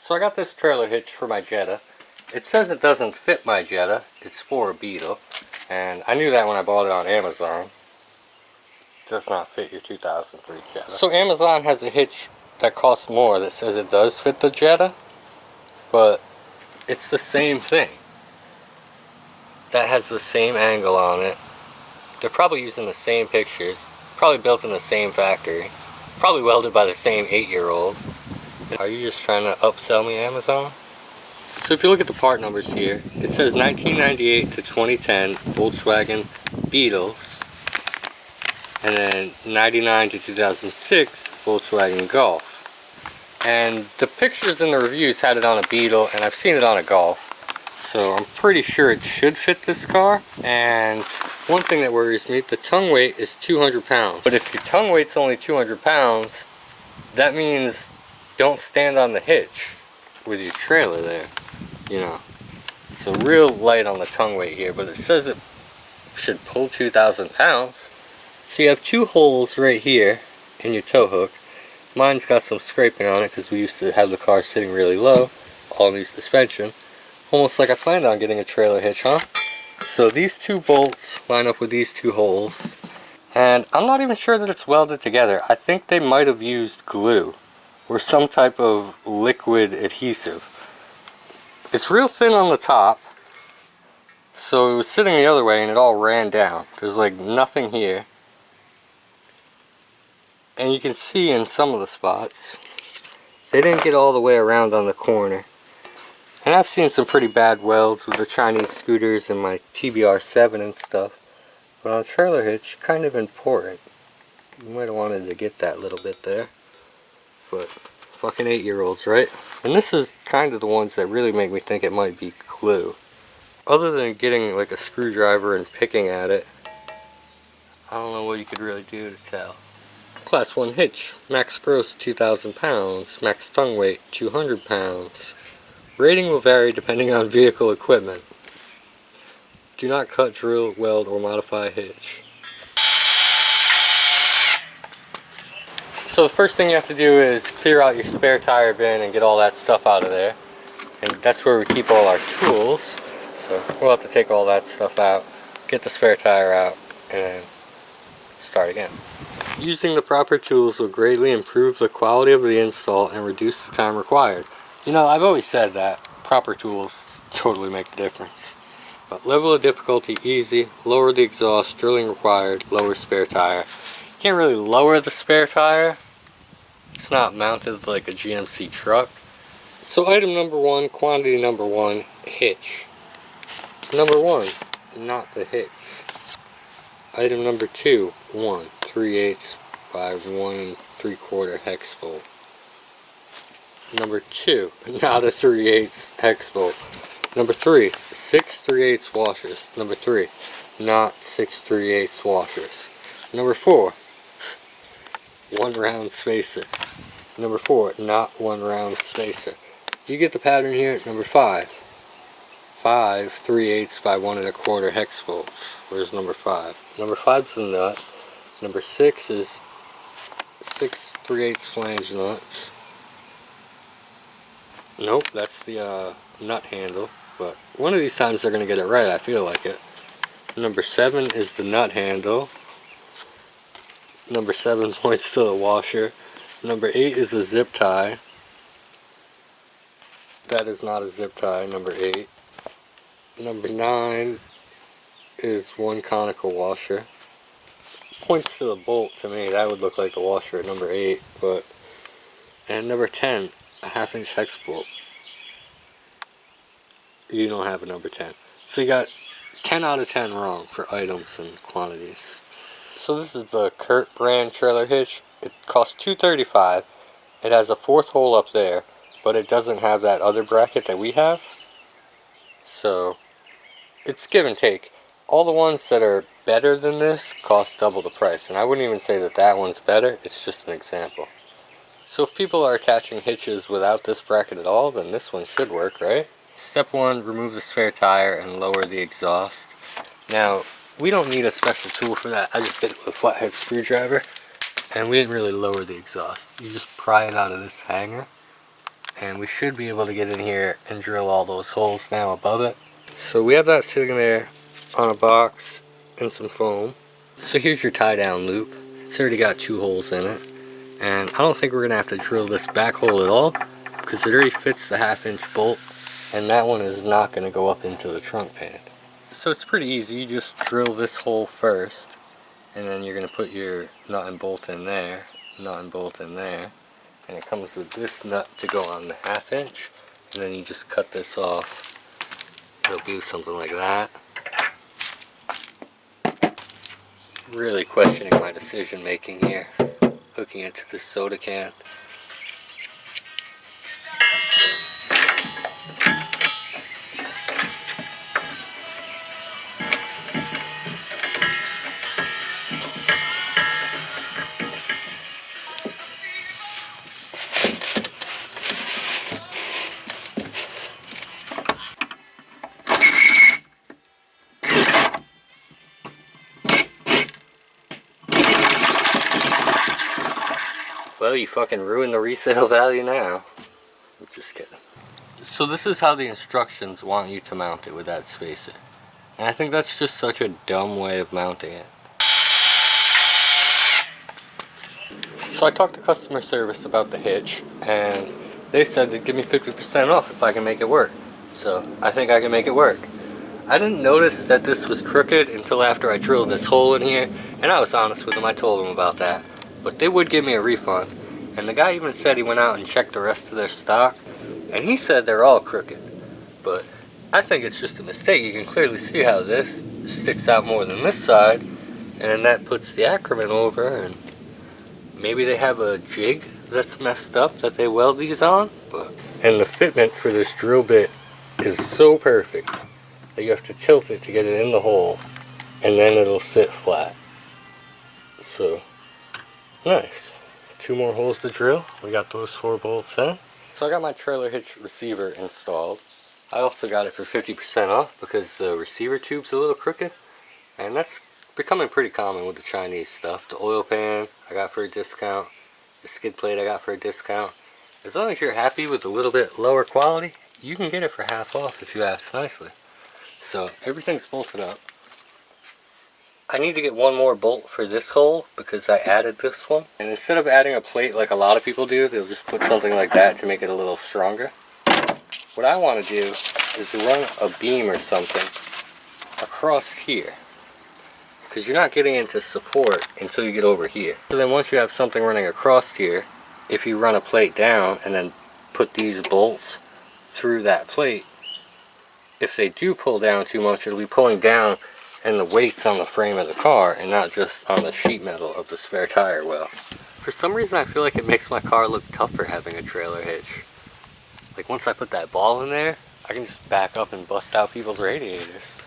So I got this trailer hitch for my Jetta. It says it doesn't fit my Jetta. It's for a Beetle. And I knew that when I bought it on Amazon. It does not fit your 2003 Jetta. So Amazon has a hitch that costs more that says it does fit the Jetta. But it's the same thing. That has the same angle on it. They're probably using the same pictures. Probably built in the same factory. Probably welded by the same 8-year-old. Are you just trying to upsell me, Amazon? So if you look at the part numbers here, it says 1998 to 2010 Volkswagen Beetles, and then 99 to 2006 Volkswagen Golf. And the pictures and the reviews had it on a Beetle, and I've seen it on a Golf. So I'm pretty sure it should fit this car. And one thing that worries me, the tongue weight is 200 pounds. But if your tongue weight's only 200 pounds, that means don't stand on the hitch with your trailer there, you know. It's a real light on the tongue weight here, but it says it should pull 2,000 pounds. So you have two holes right here in your tow hook. Mine's got some scraping on it because we used to have the car sitting really low, all new suspension. Almost like I planned on getting a trailer hitch, huh? So these two bolts line up with these two holes, and I'm not even sure that it's welded together. I think they might have used glue or some type of liquid adhesive. It's real thin on the top, so it was sitting the other way and it all ran down. There's like nothing here, and you can see in some of the spots they didn't get all the way around on the corner. And I've seen some pretty bad welds with the Chinese scooters and my TBR7 and stuff. But on a trailer hitch, kind of important. You might have wanted to get that little bit there. But fucking 8-year-olds, right? And this is kind of the ones that really make me think it might be glue. Other than getting like a screwdriver and picking at it, I don't know what you could really do to tell. Class 1 hitch. Max gross 2,000 pounds. Max tongue weight 200 pounds. Rating will vary depending on vehicle equipment. Do not cut, drill, weld, or modify a hitch. So the first thing you have to do is clear out your spare tire bin and get all that stuff out of there. And that's where we keep all our tools. So we'll have to take all that stuff out, get the spare tire out, and then start again. Using the proper tools will greatly improve the quality of the install and reduce the time required. You know, I've always said that proper tools totally make a difference. But level of difficulty easy, lower the exhaust, drilling required, lower spare tire. You can't really lower the spare tire. It's not mounted like a GMC truck. So item number 1, quantity number 1, hitch. Number 1, not the hitch. Item number 2, 1 3/8 by 1 3/4 hex bolt. Number 2, not a 3/8 hex bolt. Number 3, 6 3/8 washers. Number 3, not 6 3/8 washers. Number 4, 1 round spacer. Number 4, not 1 round spacer. You get the pattern here. Number 5, 5 3/8 by 1 1/4 hex bolts. Where's number 5? Number 5's the nut. Number 6 is 6 3/8 flange nuts. Nope, that's the nut handle, but one of these times they're going to get it right, I feel like it. Number 7 is the nut handle. Number 7 points to the washer. Number 8 is a zip tie. That is not a zip tie, number 8. Number 9 is 1 conical washer. Points to the bolt to me, that would look like the washer at number 8, but... And number 10, a 1/2 inch hex bolt. You don't have a number 10. So you got 10 out of 10 wrong for items and quantities. So this is the Kurt brand trailer hitch. It costs $235. It has a 4th hole up there, but it doesn't have that other bracket that we have. So it's give and take. All the ones that are better than this cost double the price, and I wouldn't even say that that one's better. It's just an example. So if people are attaching hitches without this bracket at all, then this one should work, right? Step 1, remove the spare tire and lower the exhaust. Now, we don't need a special tool for that. I just did it with a flathead screwdriver, and we didn't really lower the exhaust. You just pry it out of this hanger, and we should be able to get in here and drill all those holes now above it. So we have that sitting there on a box and some foam. So here's your tie down loop. It's already got 2 holes in it, and I don't think we're gonna have to drill this back hole at all because it already fits the 1/2-inch bolt, and that one is not gonna go up into the trunk pan. So it's pretty easy. You just drill this hole first, and then you're gonna put your nut and bolt in there, nut and bolt in there, and it comes with this nut to go on the 1/2-inch, and then you just cut this off. It'll do something like that. Really questioning my decision making here, hooking it to this soda can. Well, you fucking ruined the resale value now. I'm just kidding. So this is how the instructions want you to mount it with that spacer. And I think that's just such a dumb way of mounting it. So I talked to customer service about the Hitch, and they said they'd give me 50% off if I can make it work. So I think I can make it work. I didn't notice that this was crooked until after I drilled this hole in here, and I was honest with them. I told them about that. But they would give me a refund, and the guy even said he went out and checked the rest of their stock, and he said they're all crooked. But I think it's just a mistake. You can clearly see how this sticks out more than this side, and then that puts the acronym over, and maybe they have a jig that's messed up that they weld these on. And the fitment for this drill bit is so perfect that you have to tilt it to get it in the hole, and then it'll sit flat. So nice. 2 more holes to drill. We got those 4 bolts in. So I got my trailer hitch receiver installed. I also got it for 50% off because the receiver tube's a little crooked, and that's becoming pretty common with the Chinese stuff. The oil pan I got for a discount. The skid plate I got for a discount. As long as you're happy with a little bit lower quality, you can get it for half off if you ask nicely. So everything's bolted up. I need to get 1 more bolt for this hole because I added this one. And instead of adding a plate like a lot of people do, they'll just put something like that to make it a little stronger. What I want to do is run a beam or something across here, because you're not getting into support until you get over here. So then once you have something running across here, if you run a plate down and then put these bolts through that plate, if they do pull down too much, it'll be pulling down and the weight's on the frame of the car and not just on the sheet metal of the spare tire well. For some reason I feel like it makes my car look tougher having a trailer hitch. Like once I put that ball in there, I can just back up and bust out people's radiators.